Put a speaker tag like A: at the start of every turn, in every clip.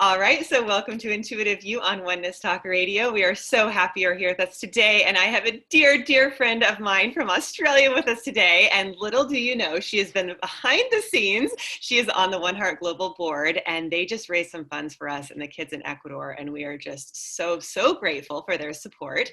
A: All right, so welcome to Intuitive You on Oneness Talk Radio. We are so happy you're here with us today, and I have a dear, dear friend of mine from Australia with us today, and little do you know, she has been behind the scenes. She is on the One Heart Global Board, and they just raised some funds for us and the kids in Ecuador, and we are just so, so grateful for their support.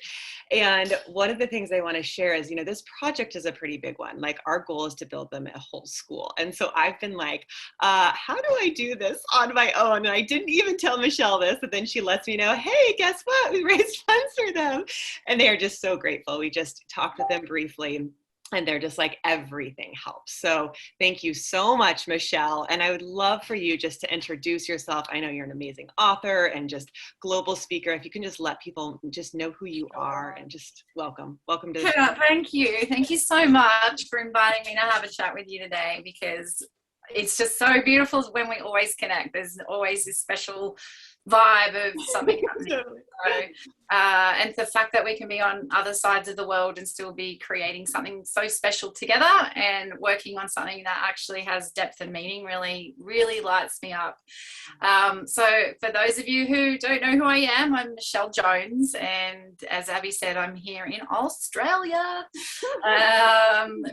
A: And one of the things I want to share is, this project is a pretty big one. Like, our goal is to build them a whole school, and so I've been like, how do I do this on my own? And I didn't even tell Michele this, but then she lets me know, hey, guess what? We raised funds for them. And they are just so grateful. We just talked with them briefly, and they're just like, everything helps. So thank you so much, Michele. And I would love for you just to introduce yourself. I know you're an amazing author and just global speaker. If you can just let people just know who you are and just welcome to the
B: show. Thank you. Thank you so much for inviting me to have a chat with you today, because it's just so beautiful when we always connect. There's always this special vibe of something happening. And the fact that we can be on other sides of the world and still be creating something so special together and working on something that actually has depth and meaning really, really lights me up. So for those of you who don't know who I am, I'm Michele Jones, and as Abby said, I'm here in Australia.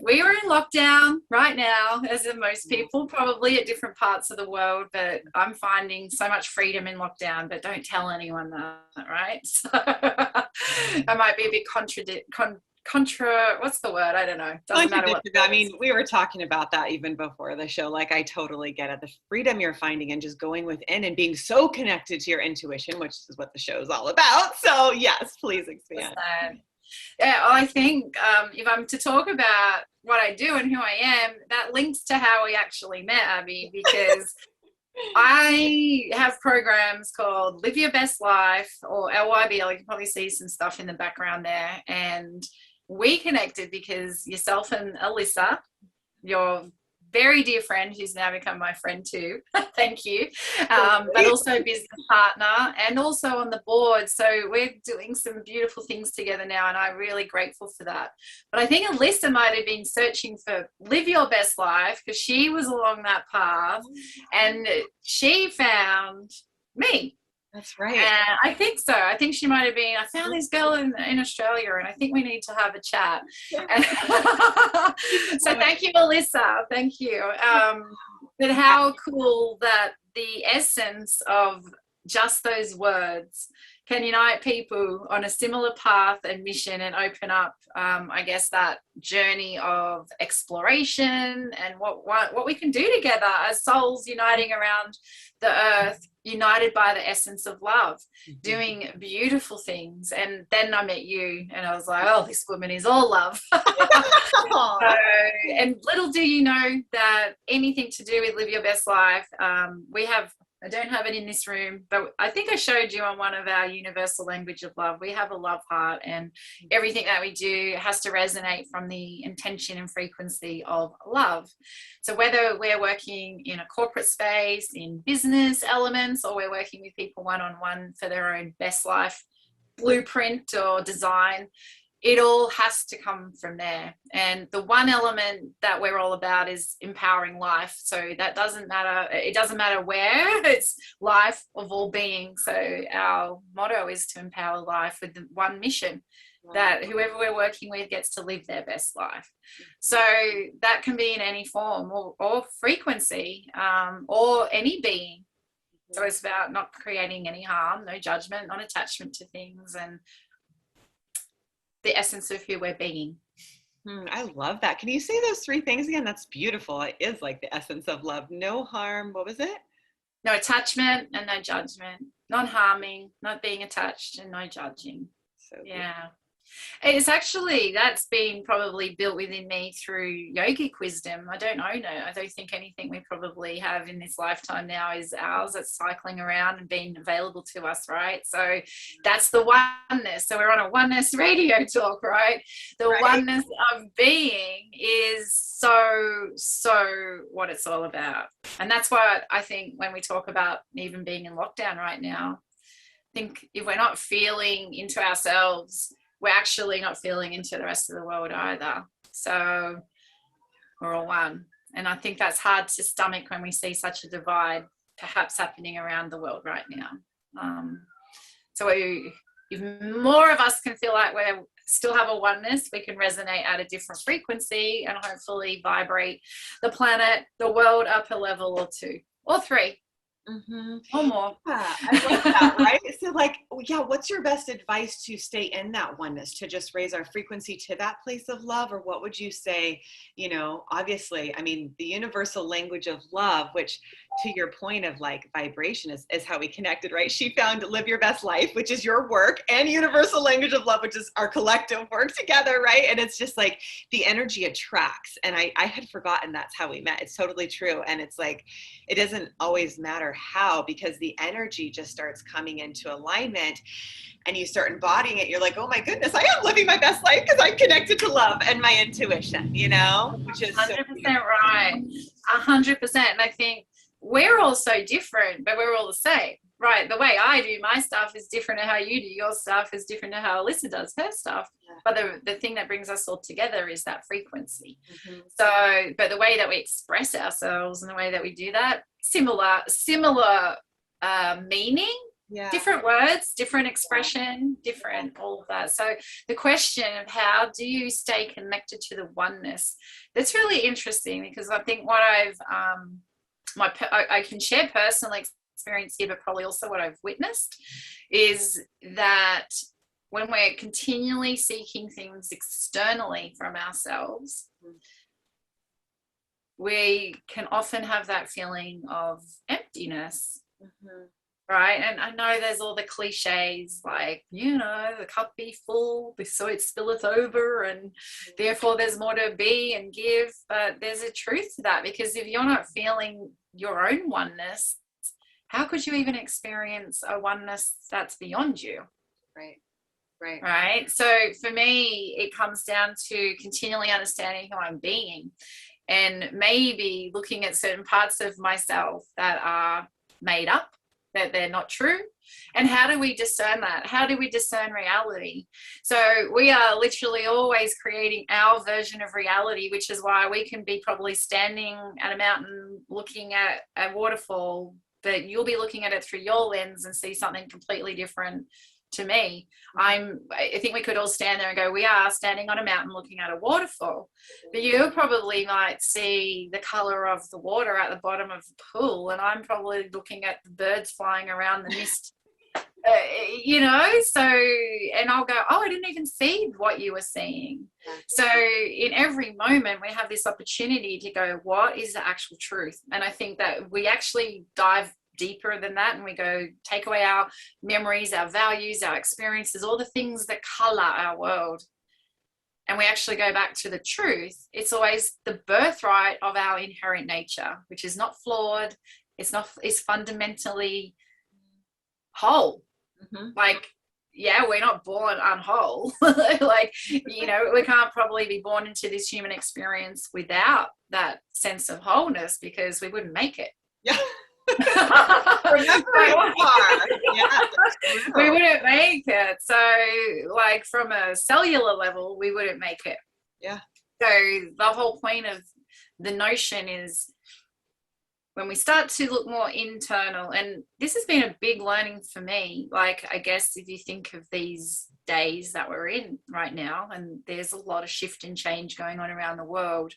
B: We are in lockdown right now, as are most people, probably at different parts of the world, but I'm finding so much freedom in lockdown, but don't tell anyone that, right? So I might be a bit what's the word? I don't know. Doesn't matter what.
A: I mean, we were talking about that even before the show. Like, I totally get it. The freedom you're finding and just going within and being so connected to your intuition, which is what the show is all about. So yes, please expand.
B: Yeah, I think if I'm to talk about what I do and who I am, that links to how we actually met, Abby, because I have programs called Live Your Best Life, or LYBL. You can probably see some stuff in the background there. And we connected because yourself and Alyssa, your very dear friend, who's now become my friend too, thank you, but also business partner and also on the board. So we're doing some beautiful things together now, and I'm really grateful for that. But I think Alyssa might have been searching for Live Your Best Life because she was along that path and she found me.
A: That's right.
B: I think so. I think she might have been, I found this girl in Australia and I think we need to have a chat. So thank you, Alyssa. Thank you. But how cool that the essence of just those words can unite people on a similar path and mission and open up, I guess, that journey of exploration and what we can do together as souls uniting around the earth, united by the essence of love, doing beautiful things. And then I met you and I was like, oh, this woman is all love. And little do you know that anything to do with Live Your Best Life, I don't have it in this room, but I think I showed you on one of our universal language of love. We have a love heart, and everything that we do has to resonate from the intention and frequency of love. So whether we're working in a corporate space, in business elements, or we're working with people one-on-one for their own best life blueprint or design, it all has to come from there. And the one element that we're all about is empowering life. So that doesn't matter. It doesn't matter where, it's life of all beings. So our motto is to empower life with the one mission, that whoever we're working with gets to live their best life. So that can be in any form or frequency, or any being. So it's about not creating any harm, no judgment, non-attachment to things, and the essence of who we're being.
A: I love that. Can you say those three things again? That's beautiful. It is like the essence of love. No harm. What was it?
B: No attachment and no judgment. Non-harming, not being attached, and no judging.
A: So
B: yeah. It's actually, that's been probably built within me through yogic wisdom. I don't think anything we probably have in this lifetime now is ours. It's cycling around and being available to us, right? So that's the oneness. So we're on a oneness radio talk, right? The oneness of being is so what it's all about. And that's why I think when we talk about even being in lockdown right now, I think if we're not feeling into ourselves, we're actually not feeling into the rest of the world either. So we're all one. And I think that's hard to stomach when we see such a divide perhaps happening around the world right now. So if more of us can feel like we still have a oneness, we can resonate at a different frequency and hopefully vibrate the planet, the world up a level or two or three. Or more.
A: Yeah, I love that, right? So like, yeah, what's your best advice to stay in that oneness, to just raise our frequency to that place of love? Or what would you say, you know, obviously, I mean, the universal language of love, which to your point of like vibration is how we connected, right? She found Live Your Best Life, which is your work, and universal language of love, which is our collective work together, right? And it's just like the energy attracts. And I had forgotten that's how we met. It's totally true. And it's like, it doesn't always matter how, because the energy just starts coming into alignment and you start embodying it. You're like, oh my goodness, I am living my best life because I'm connected to love and my intuition, you know, which is
B: 100% right. 100%. And I think we're all so different, but we're all the same, right? The way I do my stuff is different to how you do your stuff, is different to how Alyssa does her stuff. Yeah. But the thing that brings us all together is that frequency. So, but the way that we express ourselves and the way that we do that, similar meaning, different words, different expression, different all of that. So the question of how do you stay connected to the oneness, that's really interesting, because I think what I can share personal experience here, but probably also what I've witnessed is that when we're continually seeking things externally from ourselves, we can often have that feeling of emptiness. Right. And I know there's all the cliches like, you know, the cup be full, so it spilleth over, and therefore there's more to be and give. But there's a truth to that, because if you're not feeling your own oneness, how could you even experience a oneness that's beyond you? Right. So for me, it comes down to continually understanding who I'm being, and maybe looking at certain parts of myself that are made up, that they're not true. And how do we discern that? How do we discern reality? So we are literally always creating our version of reality, which is why we can be probably standing at a mountain looking at a waterfall, but you'll be looking at it through your lens and see something completely different to me. I think we could all stand there and go, we are standing on a mountain looking at a waterfall, but you probably might see the color of the water at the bottom of the pool, and I'm probably looking at the birds flying around the mist. You know, so, and I'll go, oh, I didn't even see what you were seeing. So in every moment we have this opportunity to go, what is the actual truth? And I think that we actually dive deeper than that, and we go take away our memories, our values, our experiences, all the things that color our world, and we actually go back to the truth. It's always the birthright of our inherent nature, which is not flawed. It's fundamentally whole. Like, yeah, we're not born unwhole. Like, you know, we can't probably be born into this human experience without that sense of wholeness, because we wouldn't make it. We wouldn't make it. So like from a cellular level, we wouldn't make it. So the whole point of the notion is, when we start to look more internal, and this has been a big learning for me, like I guess if you think of these days that we're in right now, and there's a lot of shift and change going on around the world,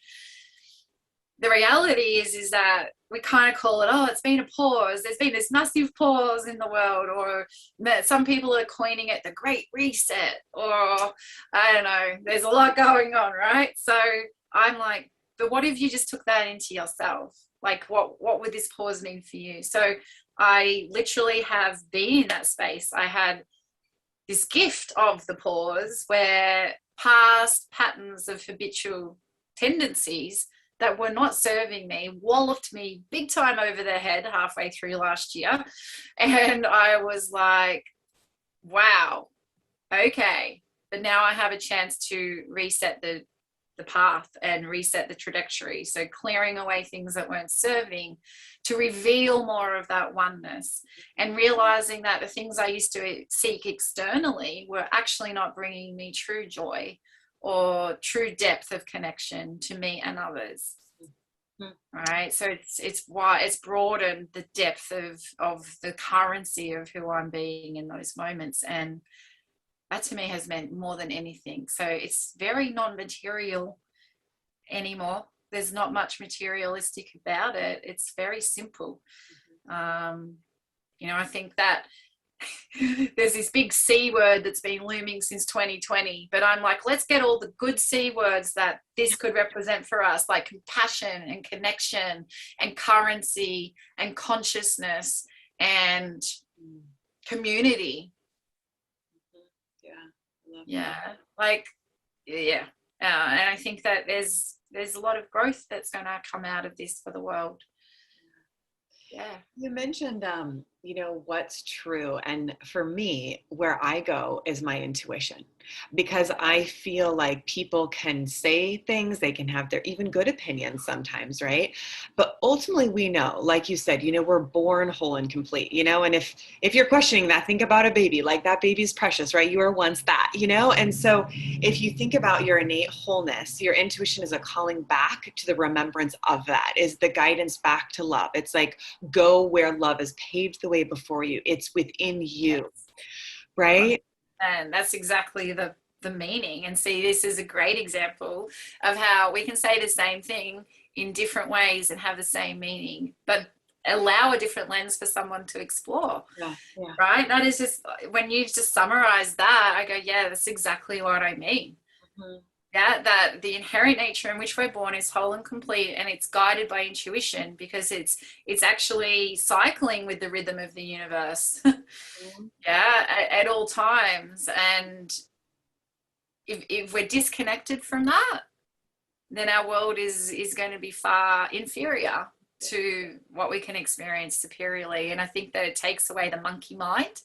B: the reality is that we kind of call it, oh, it's been a pause. There's been this massive pause in the world, or some people are coining it the Great Reset, or I don't know, there's a lot going on, right? So I'm like, but what if you just took that into yourself? Like, what would this pause mean for you? So I literally have been in that space. I had this gift of the pause, where past patterns of habitual tendencies that were not serving me walloped me big time over the head halfway through last year. And I was like, wow, okay. But now I have a chance to reset the path and reset the trajectory. So clearing away things that weren't serving, to reveal more of that oneness, and realizing that the things I used to seek externally were actually not bringing me true joy or true depth of connection to me and others. right? So it's why it's broadened the depth of the currency of who I'm being in those moments, and that to me has meant more than anything. So it's very non-material anymore. There's not much materialistic about it. It's very simple. I think that there's this big C word that's been looming since 2020, but I'm like, let's get all the good C words that this could represent for us, like compassion and connection and currency and consciousness and community. And I think that there's a lot of growth that's going to come out of this for the world.
A: You mentioned what's true, and for me, where I go is my intuition, because I feel like people can say things, they can have their even good opinions sometimes, right? But ultimately we know, like you said, we're born whole and complete, and if you're questioning that, think about a baby. Like, that baby's precious, right? You were once that, and so if you think about your innate wholeness, your intuition is a calling back to the remembrance of that, is the guidance back to love. It's like, go where love has paved the way before you. It's within you, right?
B: And that's exactly the meaning. And see, this is a great example of how we can say the same thing in different ways and have the same meaning, but allow a different lens for someone to explore. Right? That is just, when you just summarize that, I go, yeah, that's exactly what I mean. That the inherent nature in which we're born is whole and complete, and it's guided by intuition, because it's actually cycling with the rhythm of the universe. At all times. And if we're disconnected from that, then our world is going to be far inferior to what we can experience superiorly. And I think that it takes away the monkey mind.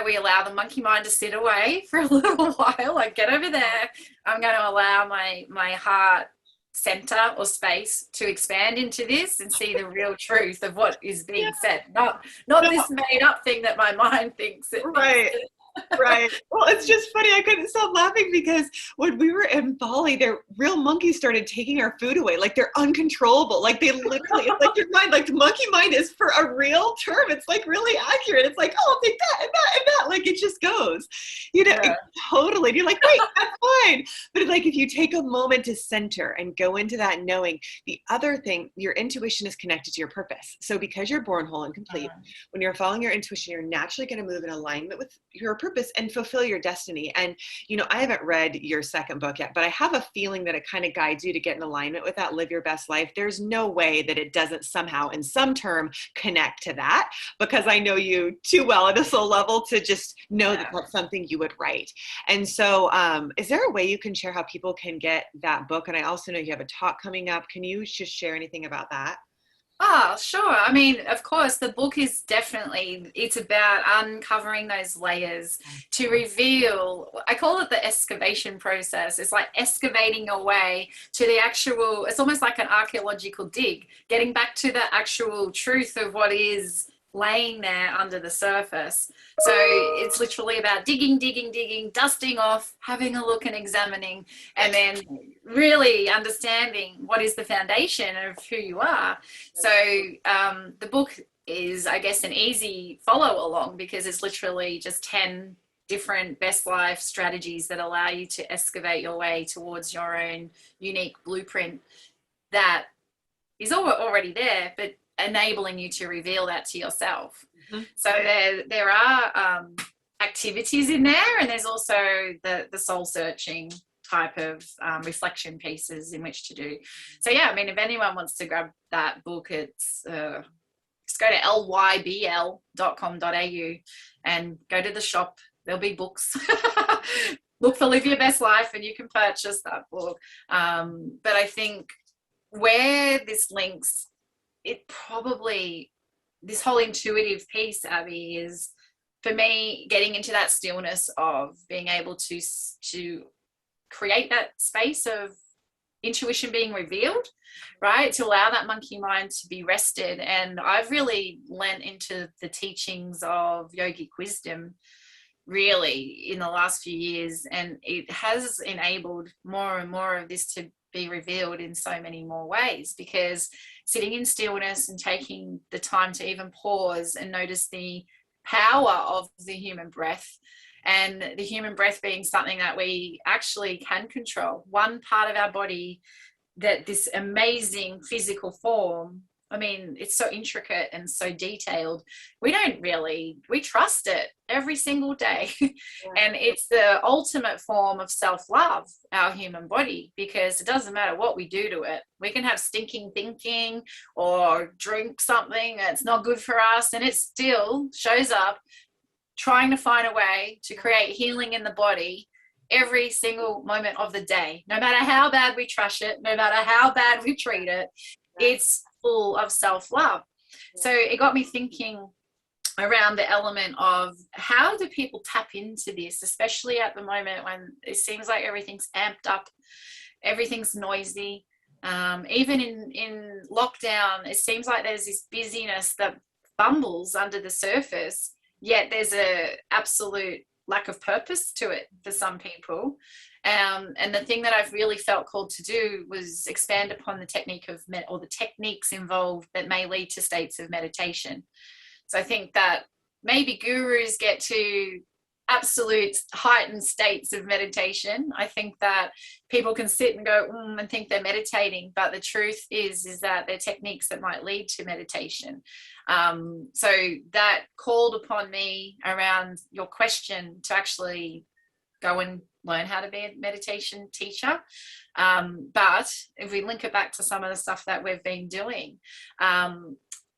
B: We allow the monkey mind to sit away for a little while, like, get over there. I'm going to allow my heart center or space to expand into this and see the real truth of what is being said, not this made up thing that my mind thinks it
A: right. Right. Well, it's just funny. I couldn't stop laughing because when we were in Bali, their real monkeys started taking our food away. Like, they're uncontrollable. Like, they literally, it's like your mind, like the monkey mind is for a real term. It's like really accurate. It's like, oh, I'll take that and that and that. Like, it just goes, totally. And you're like, wait, that's fine. But like, if you take a moment to center and go into that knowing, the other thing, your intuition is connected to your purpose. So because you're born whole and complete, when you're following your intuition, you're naturally going to move in alignment with your purpose and fulfill your destiny. And I haven't read your second book yet, but I have a feeling that it kind of guides you to get in alignment with that, live your best life. There's no way that it doesn't somehow in some term connect to that, because I know you too well at a soul level to just know that that's something you would write. And so is there a way you can share how people can get that book? And I also know you have a talk coming up. Can you just share anything about that?
B: Oh, sure. I mean, of course, the book is definitely, it's about uncovering those layers to reveal, I call it the excavation process. It's like excavating your way to the actual, it's almost like an archaeological dig, getting back to the actual truth of what is laying there under the surface. So it's literally about digging, dusting off, having a look and examining, and then really understanding what is the foundation of who you are. So the book is, I guess, an easy follow along, because it's literally just 10 different best life strategies that allow you to excavate your way towards your own unique blueprint that is already there, but enabling you to reveal that to yourself. So there are activities in there, and there's also the soul searching type of reflection pieces in which to do. So I mean, if anyone wants to grab that book, it's just go to lybl.com.au and go to the shop. There'll be books. Look for Live Your Best Life and you can purchase that book. But I think where this links, it probably, this whole intuitive piece, Abby, is for me getting into that stillness of being able to create that space of intuition being revealed, right, to allow that monkey mind to be rested. And I've really lent into the teachings of yogic wisdom really in the last few years, and it has enabled more and more of this to be revealed in so many more ways, because sitting in stillness and taking the time to even pause and notice the power of the human breath, and the human breath being something that we actually can control, one part of our body, that this amazing physical form, I mean, it's so intricate and so detailed. We trust it every single day. Yeah. And it's the ultimate form of self-love, our human body, because it doesn't matter what we do to it. We can have stinking thinking or drink something that's not good for us, and it still shows up trying to find a way to create healing in the body every single moment of the day. No matter how bad we trash it, no matter how bad we treat it, it's full of self-love. So it got me thinking around the element of how do people tap into this, especially at the moment when it seems like everything's amped up, everything's noisy. Even in lockdown, it seems like there's this busyness that bumbles under the surface, yet there's a absolute lack of purpose to it for some people. And the thing that I've really felt called to do was expand upon the technique of or the techniques involved that may lead to states of meditation. So I think that maybe gurus get to absolute heightened states of meditation. I think that people can sit and go and think they're meditating, but the truth is that they're techniques that might lead to meditation. So that called upon me around your question to actually go and learn how to be a meditation teacher. But if we link it back to some of the stuff that we've been doing,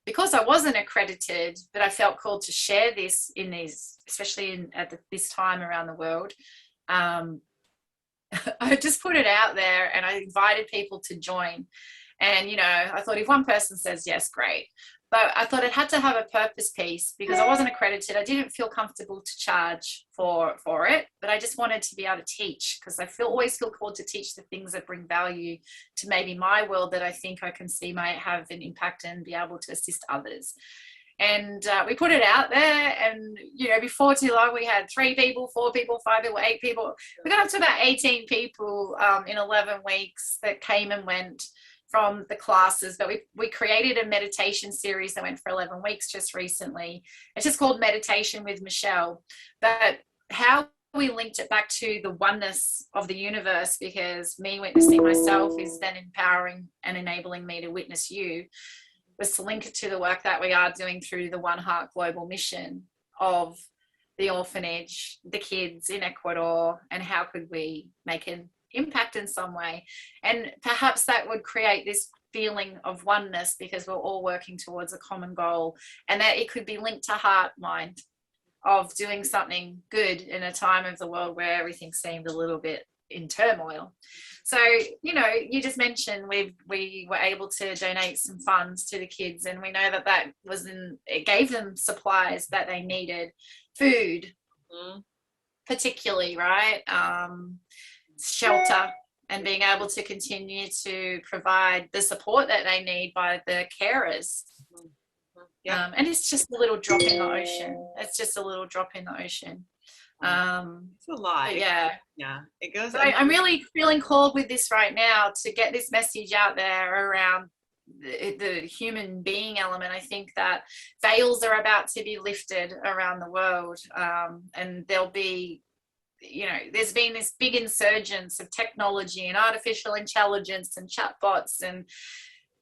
B: because I wasn't accredited, but I felt called to share this in these, especially at this time around the world. I just put it out there and I invited people to join. And, I thought if one person says yes, great. But I thought it had to have a purpose piece because I wasn't accredited. I didn't feel comfortable to charge for it, but I just wanted to be able to teach, because I always feel called to teach the things that bring value to maybe my world that I think I can see might have an impact and be able to assist others. And we put it out there, and before too long we had 3 people, 4 people, 5 people, 8 people. We got up to about 18 people in 11 weeks that came and went from the classes. But we created a meditation series that went for 11 weeks just recently. It's just called Meditation with Michele. But how we linked it back to the oneness of the universe, because me witnessing myself is then empowering and enabling me to witness you, was to link it to the work that we are doing through the One Heart Global Mission of the orphanage, the kids in Ecuador, and how could we make an impact in some way. And perhaps that would create this feeling of oneness because we're all working towards a common goal, and that it could be linked to heart mind of doing something good in a time of the world where everything seemed a little bit in turmoil. So you just mentioned we were able to donate some funds to the kids, and we know that it gave them supplies that they needed, food, particularly, right? Shelter, and being able to continue to provide the support that they need by the carers. And it's just a little drop in the ocean. It's just a little drop in the ocean.
A: It's a lot.
B: Yeah.
A: It goes.
B: I'm really feeling called with this right now to get this message out there around the human being element. I think that veils are about to be lifted around the world, and there'll be, there's been this big insurgence of technology and artificial intelligence and chatbots, and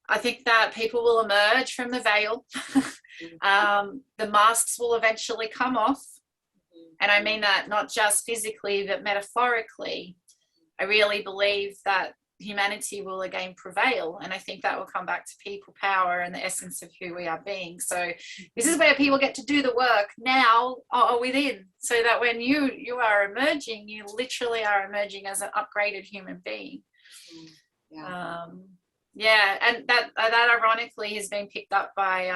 B: I think that people will emerge from the veil. The masks will eventually come off. And I mean that not just physically, but metaphorically. I really believe that humanity will again prevail. And I think that will come back to people power and the essence of who we are being. So this is where people get to do the work now or within, so that when you are emerging, you literally are emerging as an upgraded human being. And that ironically has been picked up by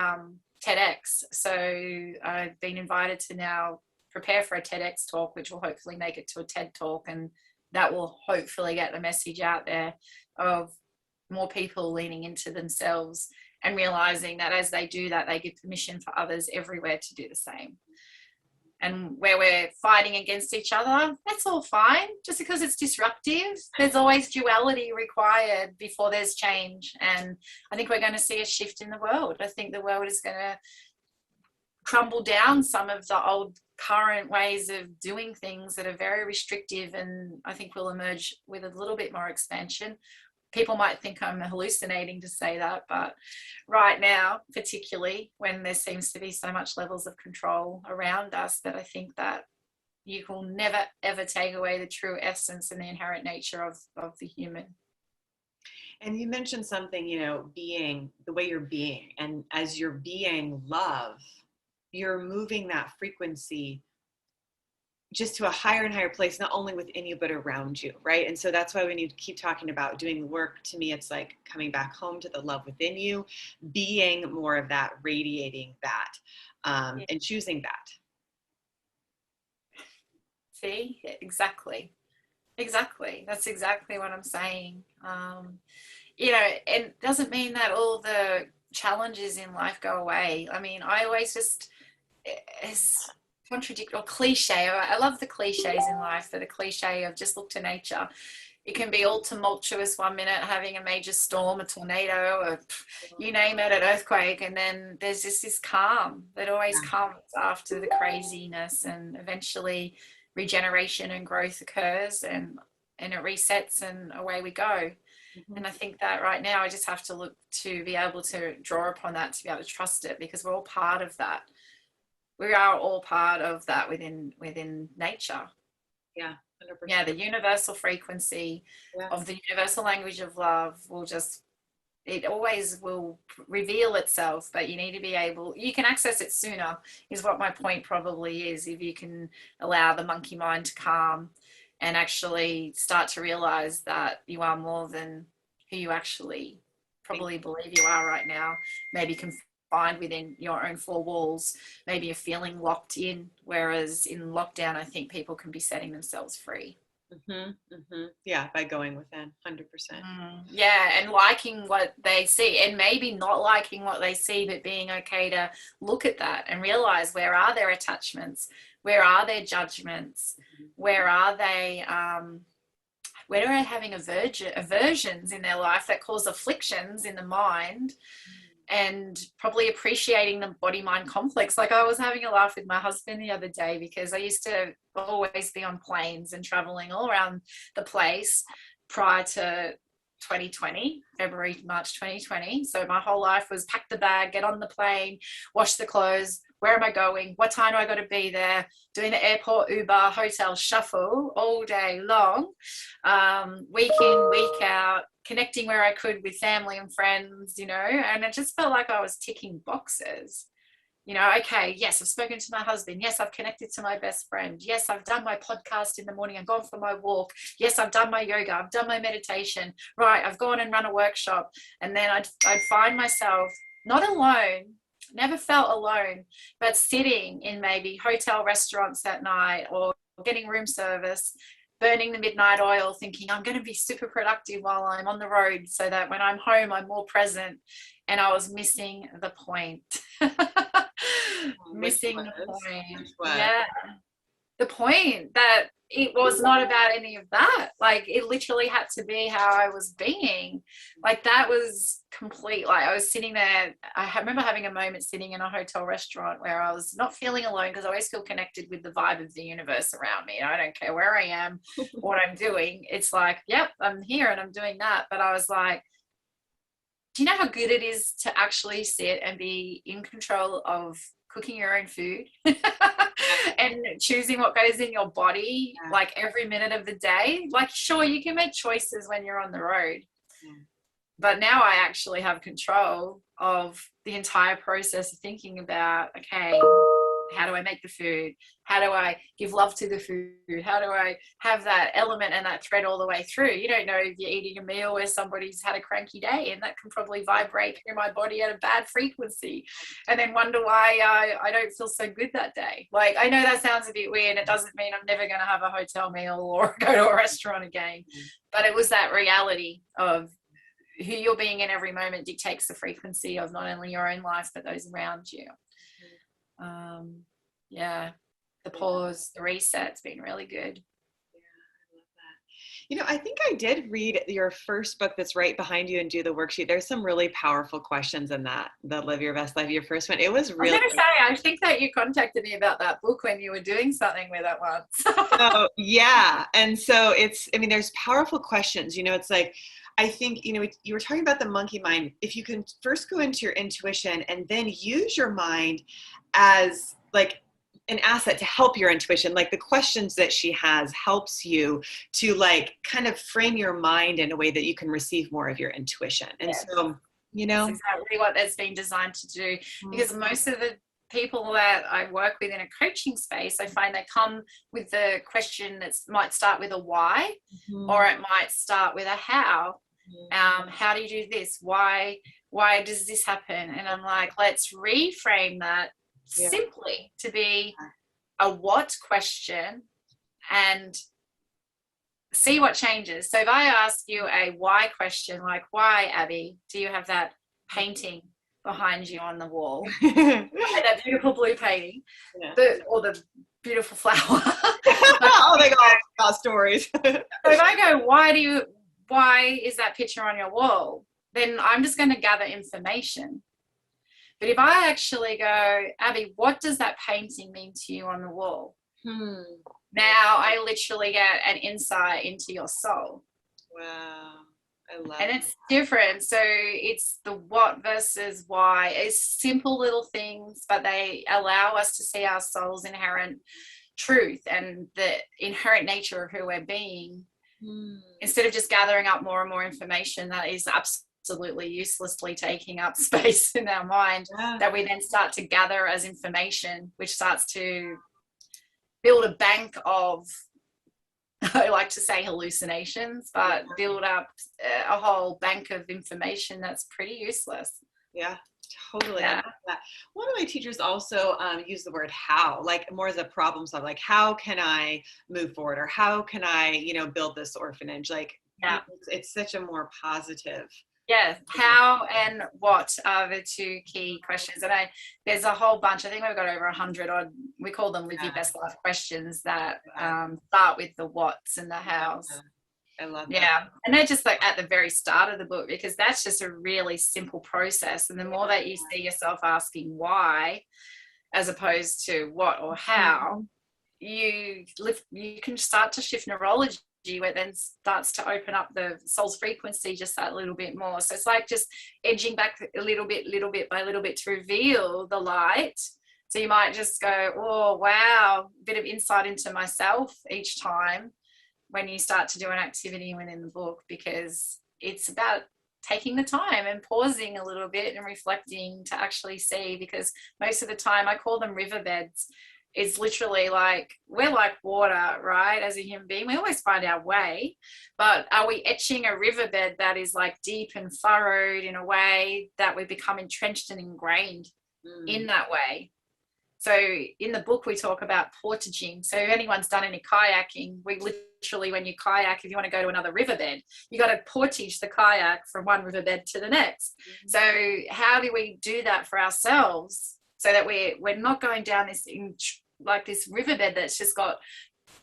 B: TEDx. So I've been invited to now prepare for a TEDx talk, which will hopefully make it to a TED talk, and that will hopefully get the message out there of more people leaning into themselves and realizing that as they do that, they give permission for others everywhere to do the same. and where we're fighting against each other, that's all fine. Just because it's disruptive, there's always duality required before there's change. And I think we're going to see a shift in the world. I think the world is going to crumble down some of the old current ways of doing things that are very restrictive, and I think we'll emerge with a little bit more expansion. People might think I'm hallucinating to say that, but right now, particularly when there seems to be so much levels of control around us, that I think that you will never ever take away the true essence and the inherent nature of the human.
A: And you mentioned something, you know, being the way you're being, and as you're being love, you're moving that frequency just to a higher and higher place, not only within you, but around you, right? And so that's why we need to keep talking about doing the work. To me, it's like coming back home to the love within you, being more of that, radiating that, and choosing that.
B: See, exactly. That's exactly what I'm saying. You know, and it doesn't mean that all the challenges in life go away. I mean, I always just, it's contradict or cliche. I love the cliches in life, that a cliche of just look to nature. It can be all tumultuous one minute, having a major storm, a tornado, or you name it, an earthquake, and then there's just this calm that always comes after the craziness, and eventually regeneration and growth occurs, and it resets, and away we go. And I think that right now I just have to look to be able to draw upon that, to be able to trust it, because we're all part of that. We are all part of that within nature.
A: Yeah, 100%.
B: Yeah, the universal frequency of the universal language of love will just, it always will reveal itself, but you need to be able, you can access it sooner, is what my point probably is, if you can allow the monkey mind to calm and actually start to realize that you are more than who you actually probably believe you are right now. Maybe confined within your own four walls, maybe you're feeling locked in, whereas in lockdown I think people can be setting themselves free.
A: Yeah, by going within, 100%.
B: Yeah, and liking what they see, and maybe not liking what they see, but being okay to look at that and realize, where are their attachments, where are their judgments, where are they where are they having aversions in their life that cause afflictions in the mind, and probably appreciating the body-mind complex. Like, I was having a laugh with my husband the other day, because I used to always be on planes and traveling all around the place prior to 2020, February, March 2020. So my whole life was pack the bag, get on the plane, wash the clothes, where am I going, what time do I got to be there, doing the airport, Uber, hotel shuffle all day long, week in, week out, connecting where I could with family and friends, you know, and it just felt like I was ticking boxes. You know, okay, yes, I've spoken to my husband. Yes, I've connected to my best friend. Yes, I've done my podcast in the morning. I've gone for my walk. Yes, I've done my yoga. I've done my meditation. Right, I've gone and run a workshop. And then I'd find myself not alone, never felt alone, but sitting in maybe hotel restaurants at night, or getting room service, burning the midnight oil, thinking I'm going to be super productive while I'm on the road, so that when I'm home, I'm more present. And I was missing the point. Missing the point. Yeah. The point that it was not about any of that. Like, it literally had to be how I was being. Like, that was complete. Like, I was sitting there. I remember having a moment sitting in a hotel restaurant where I was not feeling alone, because I always feel connected with the vibe of the universe around me. I don't care where I am, what I'm doing. It's like, yep, I'm here and I'm doing that. But I was like, do you know how good it is to actually sit and be in control of cooking your own food and choosing what goes in your body, like every minute of the day? Like, sure, you can make choices when you're on the road, but now I actually have control of the entire process of thinking about, okay, how do I make the food? How do I give love to the food? How do I have that element and that thread all the way through? You don't know if you're eating a meal where somebody's had a cranky day, and that can probably vibrate through my body at a bad frequency, and then wonder why I don't feel so good that day. Like, I know that sounds a bit weird. It doesn't mean I'm never going to have a hotel meal or go to a restaurant again. But it was that reality of who you're being in every moment dictates the frequency of not only your own life, but those around you. Yeah. the pause, the reset's been really good.
A: I think I did read your first book that's right behind you and do the worksheet. There's some really powerful questions in that, the Live Your Best Life, your first one. It was really—
B: I was going to say, I think that you contacted me about that book when you were doing something with it once.
A: Oh, yeah. And so there's powerful questions, it's like, I think, you were talking about the monkey mind. If you can first go into your intuition and then use your mind as like an asset to help your intuition, like the questions that she has helps you to like kind of frame your mind in a way that you can receive more of your intuition. And so,
B: That's exactly what it's been designed to do, because most of the people that I work with in a coaching space, I find they come with the question that might start with a why, or it might start with a how. How do you do this? Why does this happen? And I'm like, let's reframe that simply to be a what question and see what changes. So if I ask you a why question, like, why, Abby, do you have that painting behind you on the wall? That beautiful blue painting, or the beautiful flower.
A: Oh my God, stories.
B: So if I go, why is that picture on your wall? Then I'm just going to gather information. But if I actually go, Abby, what does that painting mean to you on the wall? Now I literally get an insight into your soul.
A: Wow. I love
B: it. And it's different. So it's the what versus why. It's simple little things, but they allow us to see our soul's inherent truth and the inherent nature of who we're being. Instead of just gathering up more and more information that is absolutely uselessly taking up space in our mind, that we then start to gather as information, which starts to build a bank of, I like to say hallucinations, but build up a whole bank of information that's pretty useless.
A: Yeah, totally. Yeah. One of my teachers also used the word how, like more as a problem solver, like how can I move forward, or how can I, build this orphanage? Like, it's such a more positive.
B: Yeah, how and what are the two key questions. And there's a whole bunch, I think we've got over 100 odd, we call them Live Your Best Life questions that start with the whats and the hows.
A: I love that.
B: Yeah, and they're just like at the very start of the book, because that's just a really simple process. And the more that you see yourself asking why, as opposed to what or how, you can start to shift neurology, where it then starts to open up the soul's frequency just that little bit more. So it's like just edging back a little bit by little bit to reveal the light. So you might just go, oh, wow, a bit of insight into myself each time when you start to do an activity within the book, because it's about taking the time and pausing a little bit and reflecting to actually see, because most of the time, I call them riverbeds. It's literally like, we're like water, right? As a human being, we always find our way, but are we etching a riverbed that is like deep and furrowed in a way that we become entrenched and ingrained in that way? So in the book, we talk about portaging. So if anyone's done any kayaking, we literally, when you kayak, if you want to go to another riverbed, you got to portage the kayak from one riverbed to the next. So how do we do that for ourselves so that we're not going down this this riverbed that's just got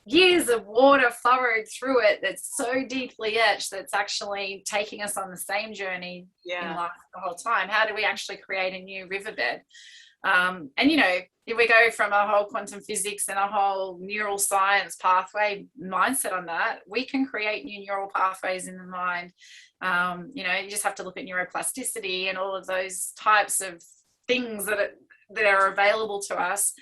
B: years of water furrowed through it, that's so deeply etched, that's actually taking us on the same journey in life the whole time? How do we actually create a new riverbed? And if we go from a whole quantum physics and a whole neural science pathway mindset on that, we can create new neural pathways in the mind. You just have to look at neuroplasticity and all of those types of things that are available to us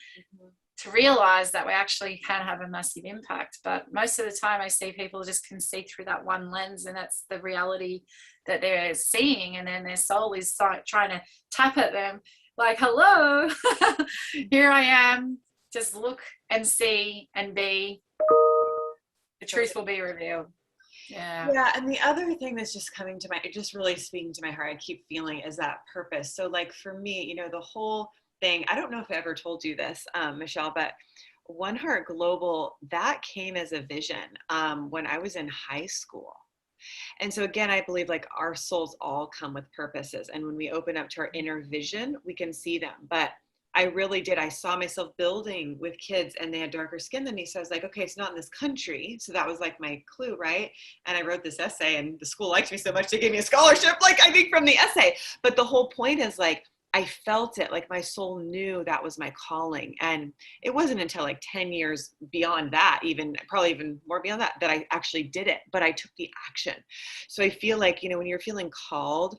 B: to realize that we actually can have a massive impact. But most of the time I see people just can see through that one lens, and that's the reality that they're seeing, and then their soul is trying to tap at them like, hello, here I am, just look and see and be. The truth will be revealed.
A: Yeah, and the other thing that's just coming to just really speaking to my heart, I keep feeling, is that purpose. So like for me, the whole thing, I don't know if I ever told you this, Michele, but One Heart Global, that came as a vision when I was in high school. And so again, I believe like our souls all come with purposes. And when we open up to our inner vision, we can see them. But I really did. I saw myself building with kids and they had darker skin than me. So I was like, okay, it's not in this country. So that was like my clue, right? And I wrote this essay and the school liked me so much they gave me a scholarship, like I think from the essay. But the whole point is like, I felt it, like my soul knew that was my calling. And it wasn't until like 10 years beyond that, even probably even more beyond that, that I actually did it, but I took the action. So I feel like, when you're feeling called,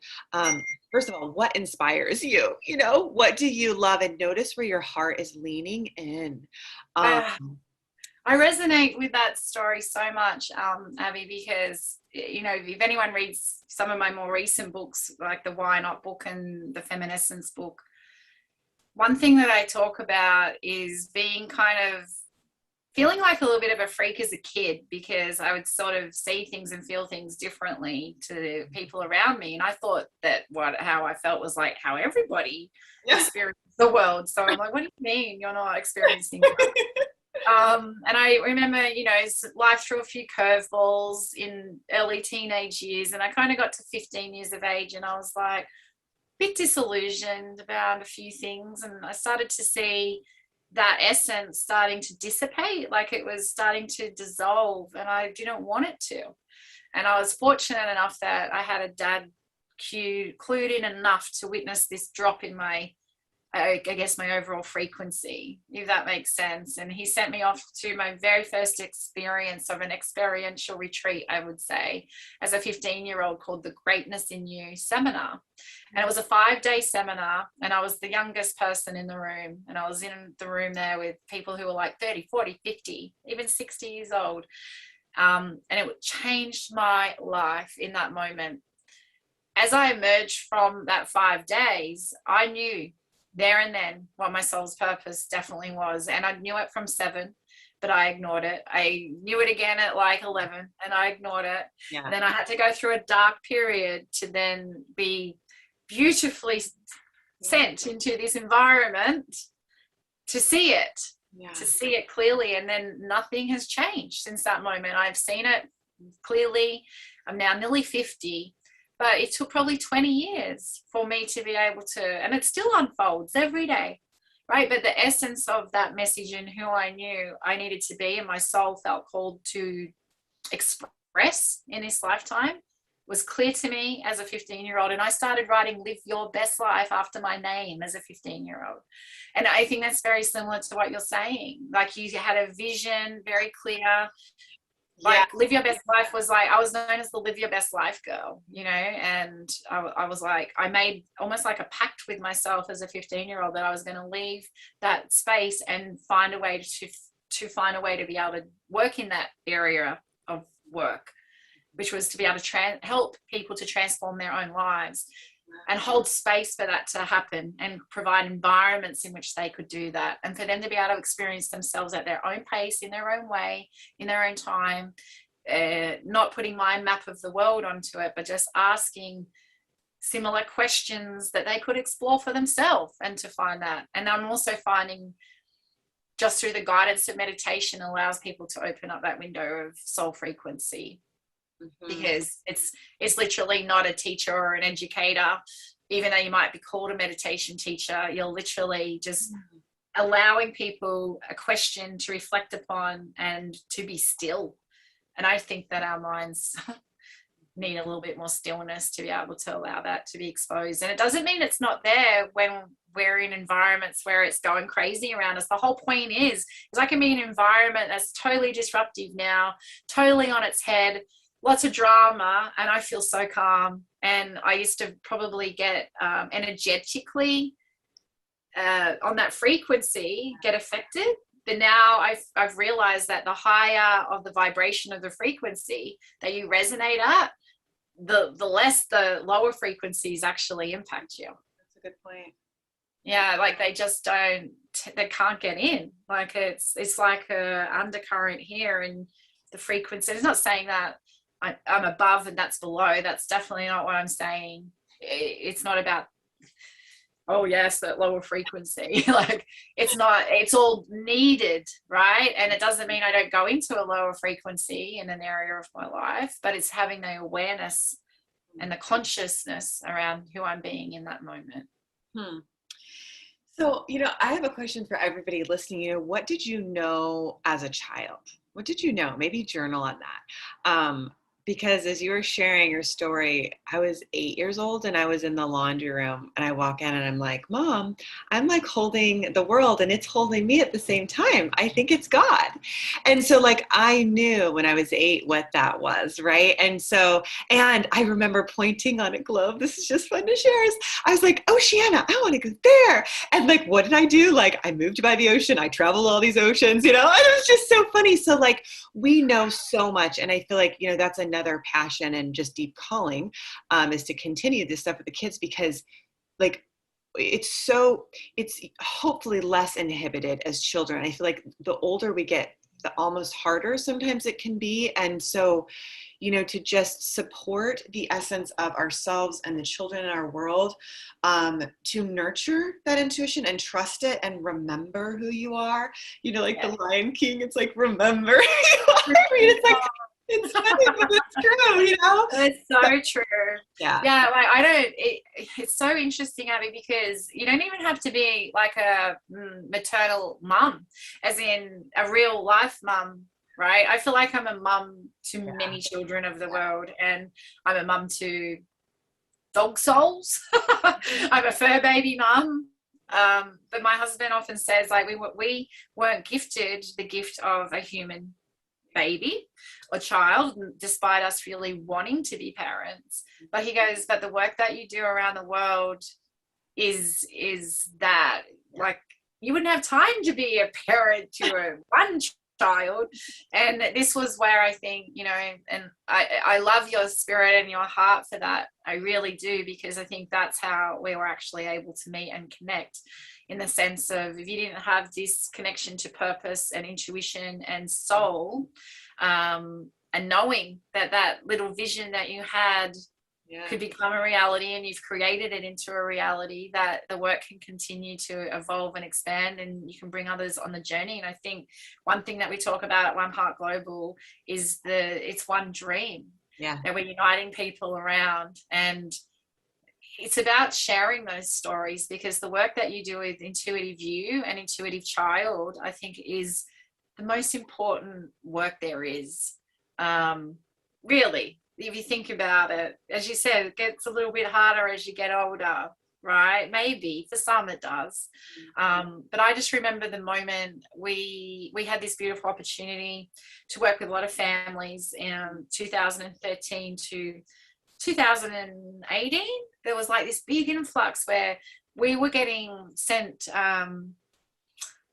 A: first of all, what inspires you? What do you love? And notice where your heart is leaning in.
B: I resonate with that story so much, Abby, because, if anyone reads some of my more recent books, like the Why Not book and the Feminescence book, one thing that I talk about is being kind of feeling like a little bit of a freak as a kid, because I would sort of see things and feel things differently to the people around me. And I thought that how I felt was like how everybody experienced the world. So I'm like, what do you mean you're not experiencing it? And I remember, life threw a few curveballs in early teenage years, and I kind of got to 15 years of age and I was like a bit disillusioned about a few things, and I started to see that essence starting to dissipate, like it was starting to dissolve, and I didn't want it to. And I was fortunate enough that I had a dad clued in enough to witness this drop in my overall frequency, if that makes sense. And he sent me off to my very first experience of an experiential retreat, I would say, as a 15-year-old, called the Greatness in You seminar. And it was a 5-day seminar, and I was the youngest person in the room. And I was in the room there with people who were like 30, 40, 50, even 60 years old. And it changed my life in that moment. As I emerged from that 5 days, I knew there and then what my soul's purpose definitely was. And I knew it from 7, but I ignored it. I knew it again at like 11 and I ignored it. Yeah. And then I had to go through a dark period to then be beautifully sent into this environment to see it, to see it clearly. And then nothing has changed since that moment. I've seen it clearly. I'm now nearly 50. But it took probably 20 years for me to be able to, and it still unfolds every day, right? But the essence of that message and who I knew I needed to be and my soul felt called to express in this lifetime was clear to me as a 15-year-old. And I started writing Live Your Best Life after my name as a 15-year-old. And I think that's very similar to what you're saying. Like you had a vision, very clear. Like Live Your Best Life was like, I was known as the Live Your Best Life girl, and I was like, I made almost like a pact with myself as a 15-year-old that I was going to leave that space and find a way to be able to work in that area of work, which was to be able to help people to transform their own lives and hold space for that to happen and provide environments in which they could do that, and for them to be able to experience themselves at their own pace, in their own way, in their own time, not putting my map of the world onto it, but just asking similar questions that they could explore for themselves and to find that. And I'm also finding just through the guidance of meditation allows people to open up that window of soul frequency. Because it's literally not a teacher or an educator, even though you might be called a meditation teacher. You're literally just allowing people a question to reflect upon and to be still. And I think that our minds need a little bit more stillness to be able to allow that to be exposed. And it doesn't mean it's not there when we're in environments where it's going crazy around us. The whole point is I can be in an environment that's totally disruptive now, totally on its head, lots of drama, and I feel so calm. And I used to probably get energetically on that frequency get affected. But now I've realized that the higher of the vibration of the frequency that you resonate at, the less the lower frequencies actually impact you.
A: That's a good point.
B: Yeah, like they just they can't get in. Like it's like a undercurrent here, and the frequency. It's not saying that I'm above and that's below. That's definitely not what I'm saying. It's not about, oh yes, that lower frequency. Like it's not, it's all needed, right? And it doesn't mean I don't go into a lower frequency in an area of my life, but it's having the awareness and the consciousness around who I'm being in that moment.
A: So, I have a question for everybody listening. What did you know as a child? What did you know? Maybe journal on that. Because as you were sharing your story, I was 8 years old and I was in the laundry room and I walk in and I'm like, Mom, I'm like holding the world and it's holding me at the same time. I think it's God. And so like I knew when I was 8 what that was, right? And I remember pointing on a globe. This is just fun to share. I was like, Oceania, I want to go there. And like, what did I do? Like, I moved by the ocean. I traveled all these oceans, and it was just so funny. So like, we know so much. And I feel like, that's another passion and just deep calling is to continue this stuff with the kids because like, it's hopefully less inhibited as children. I feel like the older we get, the almost harder sometimes it can be. And so, to just support the essence of ourselves and the children in our world, to nurture that intuition and trust it and remember who you are, like the Lion King, it's like, remember who you are. I mean, it's like, it's funny, but it's true,
B: It's so true.
A: Yeah.
B: Yeah, like it's so interesting, Abby, because you don't even have to be like a maternal mum, as in a real life mum, right? I feel like I'm a mum to many children of the world, and I'm a mum to dog souls. I'm a fur baby mum. But my husband often says, like, we weren't gifted the gift of a human baby or child, despite us really wanting to be parents. But he goes, but the work that you do around the world is that, like, you wouldn't have time to be a parent to one child. And this was where I think, and I love your spirit and your heart for that. I really do, because I think that's how we were actually able to meet and connect, in the sense of, if you didn't have this connection to purpose and intuition and soul, and knowing that little vision that you had could become a reality, and you've created it into a reality, that the work can continue to evolve and expand, and you can bring others on the journey. And I think one thing that we talk about at One Heart Global is it's one dream that we're uniting people around. And it's about sharing those stories, because the work that you do with Intuitive You and Intuitive Child, I think, is the most important work there is. Really, if you think about it, as you said, it gets a little bit harder as you get older, right? Maybe for some it does. But I just remember the moment we had this beautiful opportunity to work with a lot of families in 2013 to 2018. There was like this big influx where we were getting sent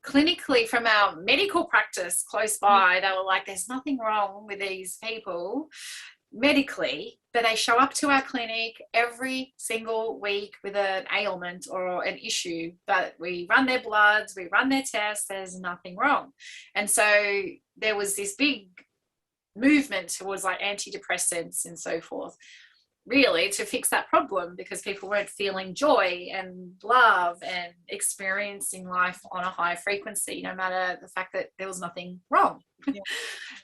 B: clinically from our medical practice close by. They were like, there's nothing wrong with these people medically, but they show up to our clinic every single week with an ailment or an issue, but we run their bloods, we run their tests, there's nothing wrong. And so there was this big movement towards like antidepressants and so forth, really, to fix that problem, because people weren't feeling joy and love and experiencing life on a high frequency, no matter the fact that there was nothing wrong.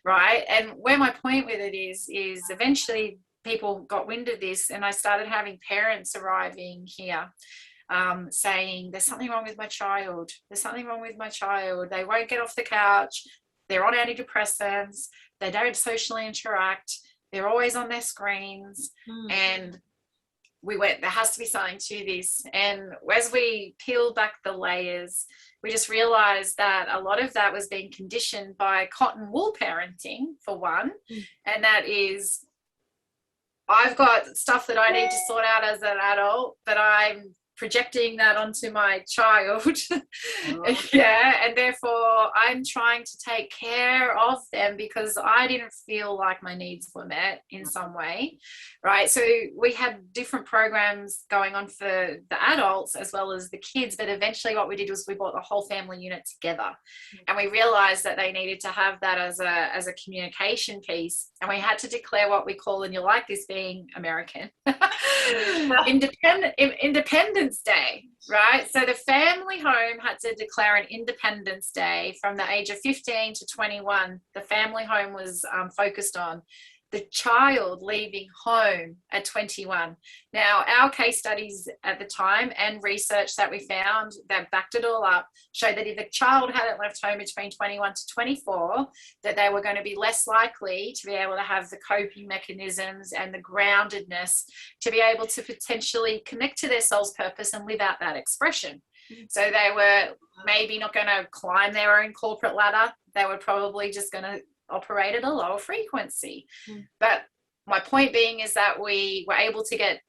B: Right? And where my point with it is eventually people got wind of this, and I started having parents arriving here saying, there's something wrong with my child. There's something wrong with my child. They won't get off the couch. They're on antidepressants. They don't socially interact. They're always on their screens. And we went, there has to be something to this. And as we peeled back the layers, we just realized that a lot of that was being conditioned by cotton wool parenting, for one. And that is, I've got stuff that I need to sort out as an adult, but I'm projecting that onto my child. And therefore I'm trying to take care of them because I didn't feel like my needs were met in some way, right? So we had different programs going on for the adults as well as the kids, but eventually what we did was we brought the whole family unit together, and we realized that they needed to have that as a communication piece, and we had to declare what we call, and you like this being American, Independence Day, right? So the family home had to declare an Independence Day from the age of 15 to 21. The family home was focused on the child leaving home at 21. Now, our case studies at the time and research that we found that backed it all up showed that if a child hadn't left home between 21 to 24, that they were going to be less likely to be able to have the coping mechanisms and the groundedness to be able to potentially connect to their soul's purpose and live out that expression. So they were maybe not going to climb their own corporate ladder. They were probably just going to operate at a lower frequency. But my point being is that we were able to get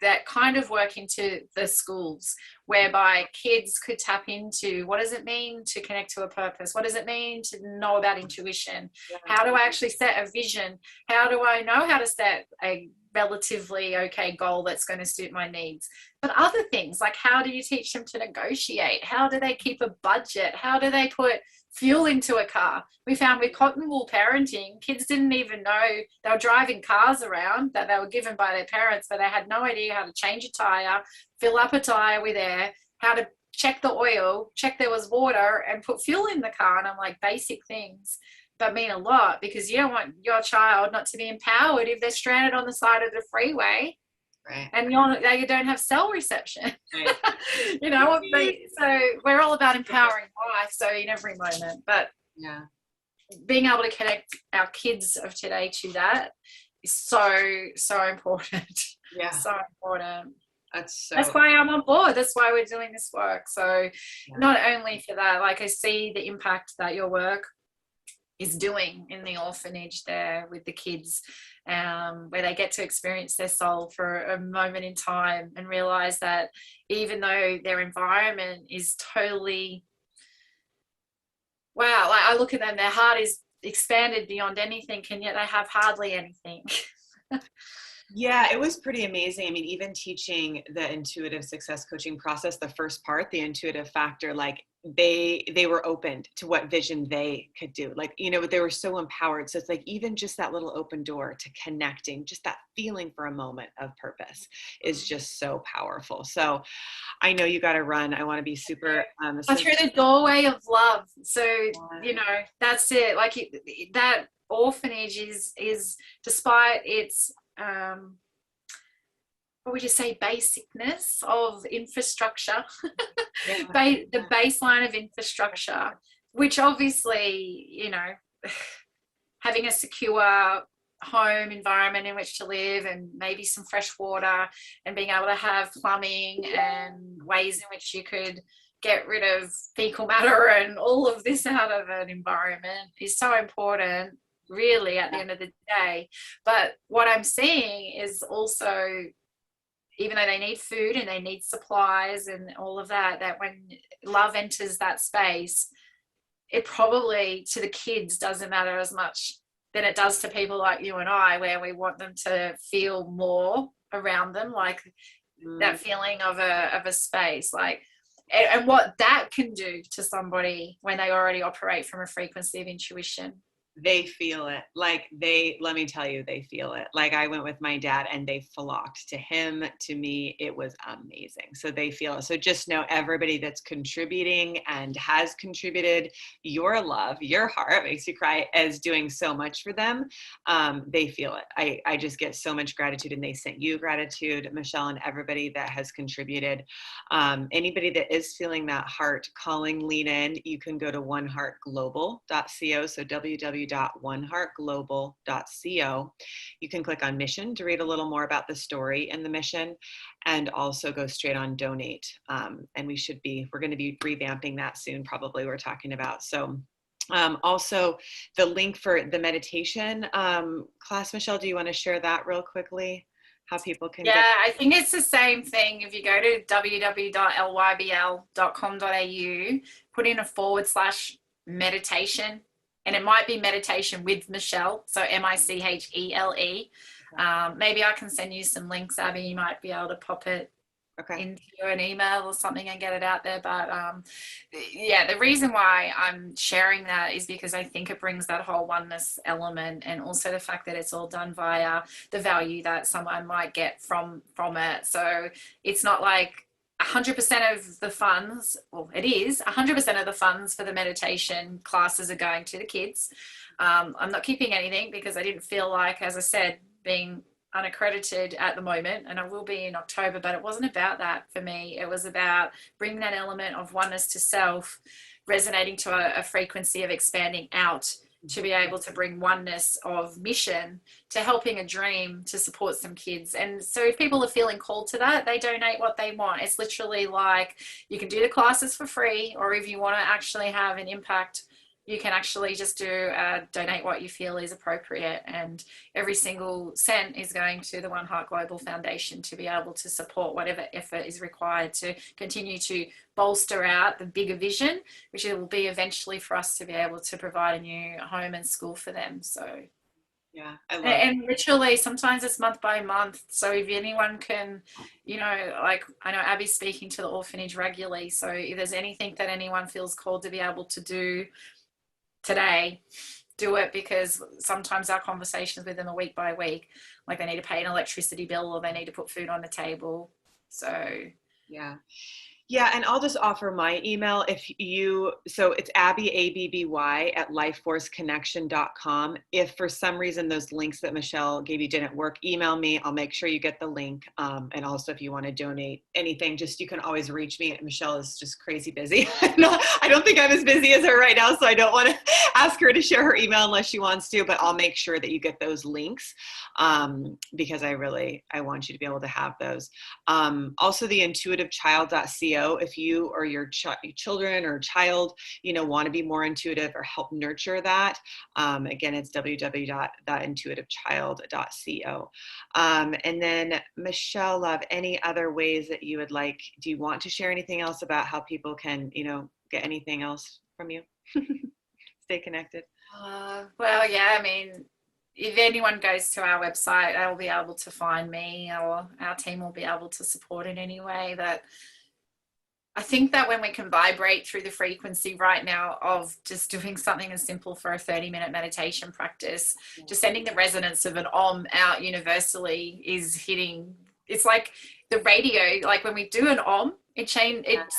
B: that kind of work into the schools, whereby kids could tap into, what does it mean to connect to a purpose? What does it mean to know about intuition? How do I actually set a vision? How do I know how to set a relatively okay goal that's going to suit my needs? But other things, like, how do you teach them to negotiate? How do they keep a budget? How do they put fuel into a car? We found with cotton wool parenting, kids didn't even know. They were driving cars around that they were given by their parents, but they had no idea how to change a tire, fill up a tire with air, how to check the oil, check there was water, and put fuel in the car. And I'm like, basic things, but mean a lot, because you don't want your child not to be empowered if they're stranded on the side of the freeway.
A: Right.
B: And they don't have cell reception. Right. You know, so we're all about empowering life, so in every moment. But
A: yeah,
B: being able to connect our kids of today to that is so important.
A: Yeah,
B: so important.
A: That's
B: why I'm on board. That's why we're doing this work. So not only for that, like, I see the impact that your work is doing in the orphanage there with the kids, where they get to experience their soul for a moment in time and realize that even though their environment is totally, wow, like, I look at them, their heart is expanded beyond anything, and yet they have hardly anything.
A: Yeah, it was pretty amazing. I mean, even teaching the intuitive success coaching process, the first part, the intuitive factor, like they were opened to what vision they could do. Like, you know, they were so empowered. So it's like, even just that little open door to connecting, just that feeling for a moment of purpose is just so powerful. So I know you got to run. I want to be super
B: through the doorway of love. So, you know, that's it. Like, that orphanage is despite its what would you say, basicness of infrastructure, the baseline of infrastructure, which obviously, you know, having a secure home environment in which to live, and maybe some fresh water, and being able to have plumbing and ways in which you could get rid of fecal matter and all of this out of an environment is so important, really, at the end of the day. But what I'm seeing is also, even though they need food and they need supplies and all of that, that when love enters that space, it probably to the kids doesn't matter as much than it does to people like you and I, where we want them to feel more around them, like that feeling of a space, like, and what that can do to somebody when they already operate from a frequency of intuition.
A: They feel it. Like, let me tell you, they feel it. Like, I went with my dad and they flocked to him. To me, it was amazing. So they feel it. So just know, everybody that's contributing and has contributed, your love, your heart makes you cry, is doing so much for them. They feel it. I just get so much gratitude, and they sent you gratitude, Michele, and everybody that has contributed. Anybody that is feeling that heart calling, lean in, you can go to oneheartglobal.co. So www.oneheartglobal.co. You can click on mission to read a little more about the story and the mission, and also go straight on donate. And we're going to be revamping that soon, probably, we're talking about. So also the link for the meditation class, Michele, do you want to share that real quickly? How people can
B: I think it's the same thing. If you go to www.lybl.com.au, put in /meditation, and it might be meditation with Michele, so Michele. Maybe I can send you some links, Abby. You might be able to pop it into an email or something and get it out there. But the reason why I'm sharing that is because I think it brings that whole oneness element, and also the fact that it's all done via the value that someone might get from it. So it's not like 100% of the funds, well, it is 100% of the funds for the meditation classes are going to the kids. I'm not keeping anything because I didn't feel like, as I said, being unaccredited at the moment, and I will be in October, but it wasn't about that for me. It was about bringing that element of oneness to self, resonating to a frequency of expanding out, to be able to bring oneness of mission to helping a dream to support some kids. And so if people are feeling called to that, they donate what they want. It's literally like you can do the classes for free, or if you want to actually have an impact, you can actually just do donate what you feel is appropriate. And every single cent is going to the One Heart Global Foundation to be able to support whatever effort is required to continue to bolster out the bigger vision, which it will be eventually for us to be able to provide a new home and school for them. So
A: yeah, I love
B: and literally sometimes it's month by month. So if anyone can, like I know Abby's speaking to the orphanage regularly. So if there's anything that anyone feels called to be able to do today, do it, because sometimes our conversations with them are week by week, like they need to pay an electricity bill or they need to put food on the table. So
A: yeah, and I'll just offer my email so it's Abby, ABBY at lifeforceconnection.com. If for some reason those links that Michele gave you didn't work, email me. I'll make sure you get the link. And also if you want to donate anything, you can always reach me. Michele is just crazy busy. I don't think I'm as busy as her right now, so I don't want to ask her to share her email unless she wants to, but I'll make sure that you get those links because I want you to be able to have those. Also the intuitivechild.co. If you or your children or child, want to be more intuitive or help nurture that. Again, it's www.intuitivechild.co. And then Michele, love, any other ways that you would like, do you want to share anything else about how people can, get anything else from you? Stay connected.
B: Well, yeah, I mean, if anyone goes to our website, they'll be able to find me, or our team will be able to support in any way. That I think that when we can vibrate through the frequency right now of just doing something as simple for a 30-minute meditation practice, just sending the resonance of an om out universally is hitting. It's like the radio, like when we do an om, it's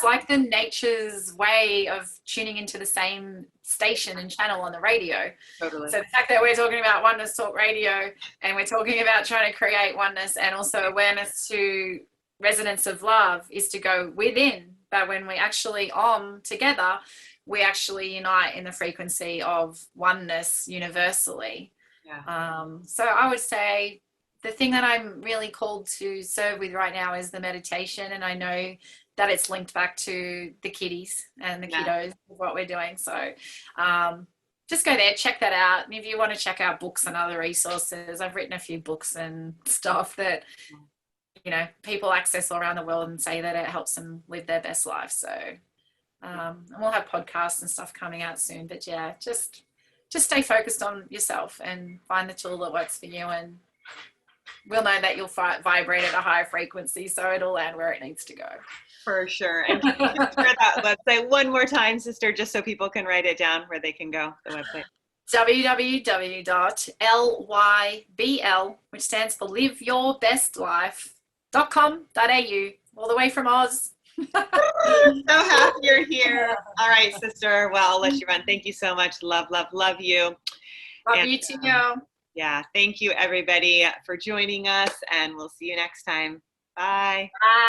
B: like the nature's way of tuning into the same station and channel on the radio.
A: Totally.
B: So the fact that we're talking about Oneness Talk Radio, and we're talking about trying to create oneness and also awareness to resonance of love, is to go within. But when we actually om together, we actually unite in the frequency of oneness universally. So I would say the thing that I'm really called to serve with right now is the meditation, and I know that it's linked back to the kiddies and the kiddos of what we're doing. So just go there, check that out. And if you want to check out books and other resources, I've written a few books and stuff that people access all around the world and say that it helps them live their best life. So and we'll have podcasts and stuff coming out soon. But yeah, just stay focused on yourself and find the tool that works for you, and we'll know that you'll vibrate at a higher frequency, so it'll land where it needs to go.
A: For sure. And let's say one more time, sister, just so people can write it down, where they can go, the website.
B: www.lybl, which stands for Live Your Best Life.com.au, all the way from Oz.
A: So happy you're here. All right, sister. Well, I'll let you run. Thank you so much. Love, love, love you.
B: Love you too.
A: Yeah. Thank you, everybody, for joining us, and we'll see you next time. Bye.
B: Bye.